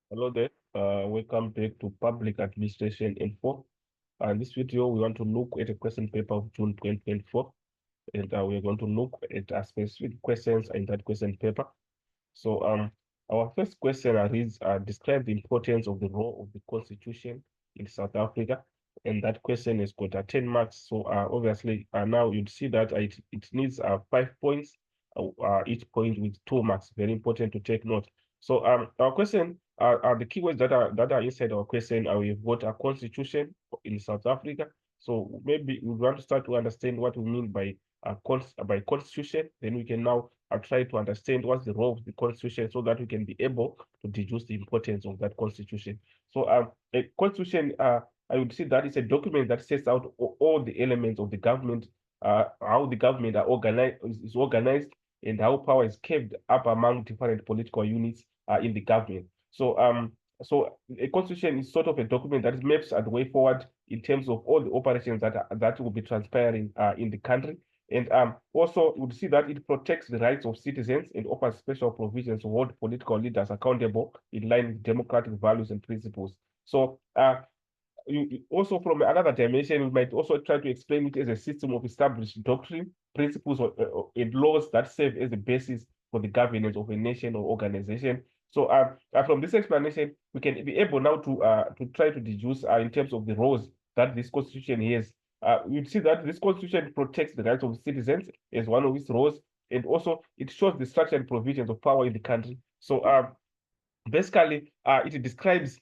Hello there. Welcome back to Public Administration Info. In this video, we want to look at a question paper of June 2024, and we're going to look at specific questions in that question paper. So, our first question reads, describe the importance of the role of the Constitution in South Africa. And that question has got 10 marks. So, obviously, now you'd see that it needs 5 points, each point with 2 marks. Very important to take note. So, our question the keywords that are inside our question. We've got a constitution in South Africa. So maybe we want to start to understand what we mean by constitution. Then we can now try to understand what's the role of the constitution, so that we can be able to deduce the importance of that constitution. So, a constitution, I would say that it's a document that sets out all the elements of the government, how the government is organized, and how power is kept up among different political units in the government. So a constitution is sort of a document that maps the way forward in terms of all the operations that will be transpiring in the country. And also, you would see that it protects the rights of citizens and offers special provisions to hold political leaders accountable in line with democratic values and principles. So, also from another dimension, we might also try to explain it as a system of established doctrine, principles, and laws that serve as the basis for the governance of a nation or organization. So, from this explanation, we can be able now to try to deduce in terms of the roles that this constitution has. You see that this constitution protects the rights of citizens as one of its roles, and also it shows the structure and provisions of power in the country. So, basically, it describes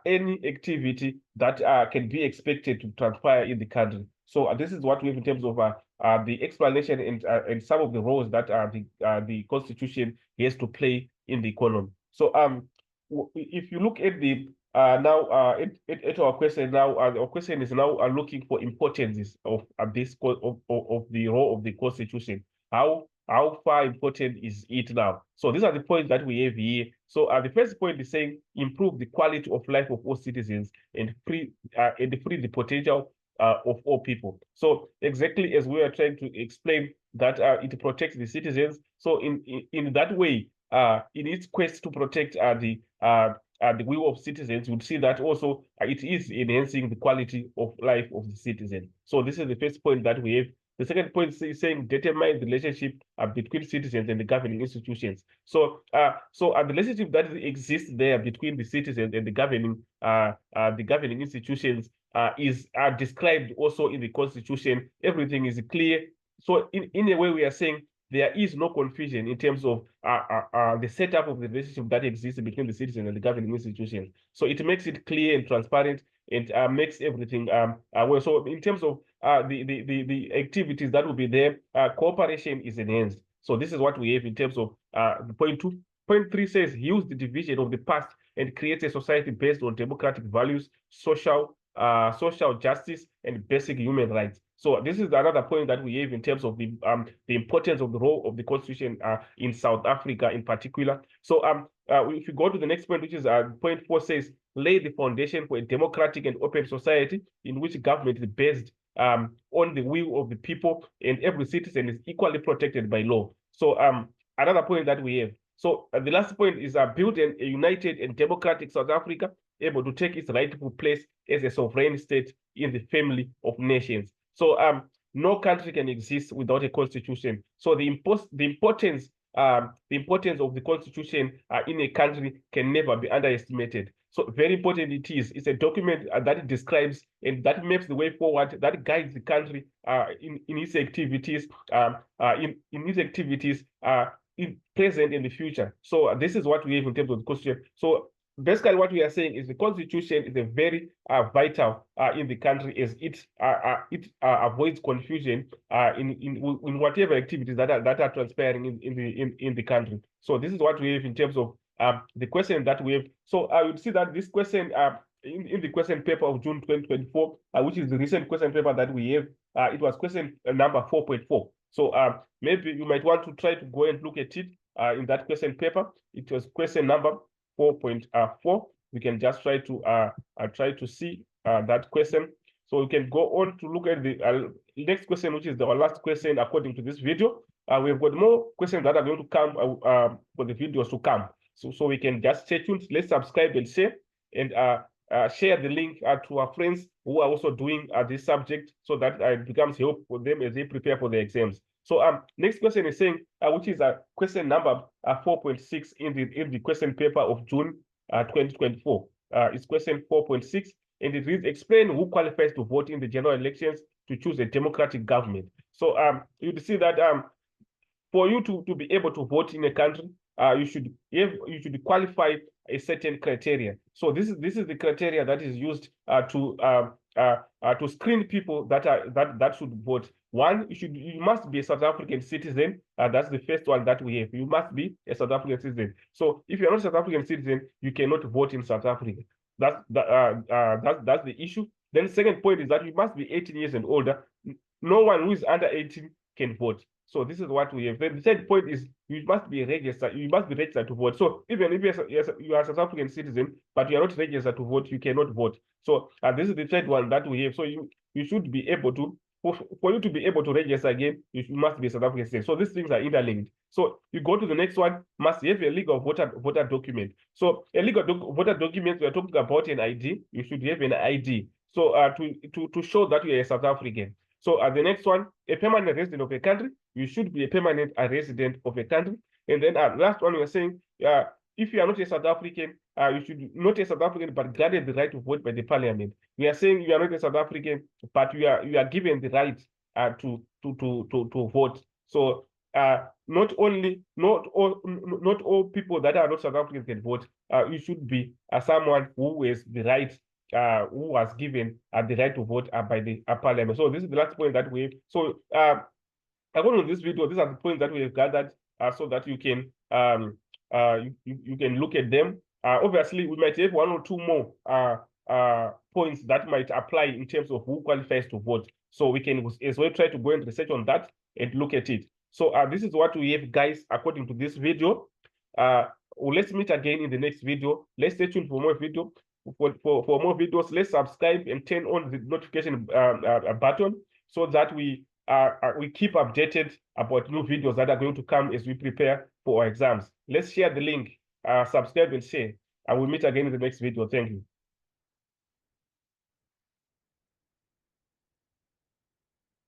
any activity that can be expected to transpire in the country. So, this is what we have in terms of the explanation and some of the roles that the Constitution has to play in the economy. So, if you look at the now at our question now, our question is now looking for importances of of the role of the Constitution. How far important is it now? So these are the points that we have here. So the first point is saying improve the quality of life of all citizens and free the potential of all people. So exactly as we are trying to explain that it protects the citizens. So in that way, in its quest to protect the will of citizens, you would see that also it is enhancing the quality of life of the citizen. So this is the first point that we have. The second point is saying determine the relationship between citizens and the governing institutions. So the relationship that exists there between the citizens and the governing institutions is described also in the constitution. Everything is clear. So in a way, we are saying there is no confusion in terms of the setup of the relationship that exists between the citizen and the governing institutions. So it makes it clear and transparent, and makes everything well. So in terms of the activities that will be there, cooperation is enhanced. So this is what we have in terms of the point two. Point three says use the division of the past and create a society based on democratic values, social justice, and basic human rights. So this is another point that we have in terms of the importance of the role of the constitution in South Africa in particular. So if you go to the next point, which is point four, says lay the foundation for a democratic and open society in which government is based on the will of the people, and every citizen is equally protected by law. So another point that we have. So the last point is build a united and democratic South Africa, able to take its rightful place as a sovereign state in the family of nations. So no country can exist without a constitution. So the importance of the constitution in a country can never be underestimated. So very important it is. It's a document that describes and that maps the way forward, that guides the country in its activities, in its activities in present and the future. So this is what we have in terms of the constitution. So basically what we are saying is the constitution is a very vital in the country, as it avoids confusion in whatever activities that are transpiring in the country. So this is what we have in terms of the question that we have. So I would see that this question in the question paper of June 2024, which is the recent question paper that we have, it was question number 4.4. So maybe you might want to try to go and look at it in that question paper. It was question number 4.4. We can just try to see that question. So we can go on to look at the next question, which is our last question according to this video. We've got more questions that are going to come for the videos to come. So we can just stay tuned. Let's subscribe and share, and share the link to our friends who are also doing this subject, so that it becomes help for them as they prepare for the exams. So next question is saying, which is question number 4.6 in the question paper of June 2024. It's question 4.6, and it reads: explain who qualifies to vote in the general elections to choose a democratic government. So you see that for you to be able to vote in a country, you should qualify a certain criteria. So this is the criteria that is used to screen people that should vote. One, you must be a South African citizen. That's the first one that we have. You must be a South African citizen. So if you're not a South African citizen, you cannot vote in South Africa. That's the issue. Then the second point is that you must be 18 years and older. No one who is under 18 can vote. So this is what we have. Then the third point is you must be registered. You must be registered to vote. So even if you are a South African citizen, but you are not registered to vote, you cannot vote. So this is the third one that we have. So you should be able to, for you to be able to register again, you must be a South African citizen. So these things are interlinked. So you go to the next one, must have a legal voter document. So a legal voter document, we are talking about an ID. You should have an ID. So to show that you are a South African. So the next one, a permanent resident of a country, you should be a permanent resident of a country. And then last one, we're saying, if you are not a South African, you should not a South African, but granted the right to vote by the parliament. We are saying you are not a South African, but you are given the right to vote. So not all people that are not South Africans can vote. You should be someone who has the right, who was given the right to vote by the parliament. So this is the last point that we have. So according to this video, these are the points that we have gathered, so that you can you can look at them. Obviously, we might have one or two more points that might apply in terms of who qualifies to vote. So we can as well try to go and research on that and look at it. So this is what we have, guys, according to this video. Let's meet again in the next video. Let's stay tuned for more video. For more videos, let's subscribe and turn on the notification button, so that we keep updated about new videos that are going to come as we prepare for our exams. Let's share the link, subscribe and share. I will meet again in the next video. Thank you.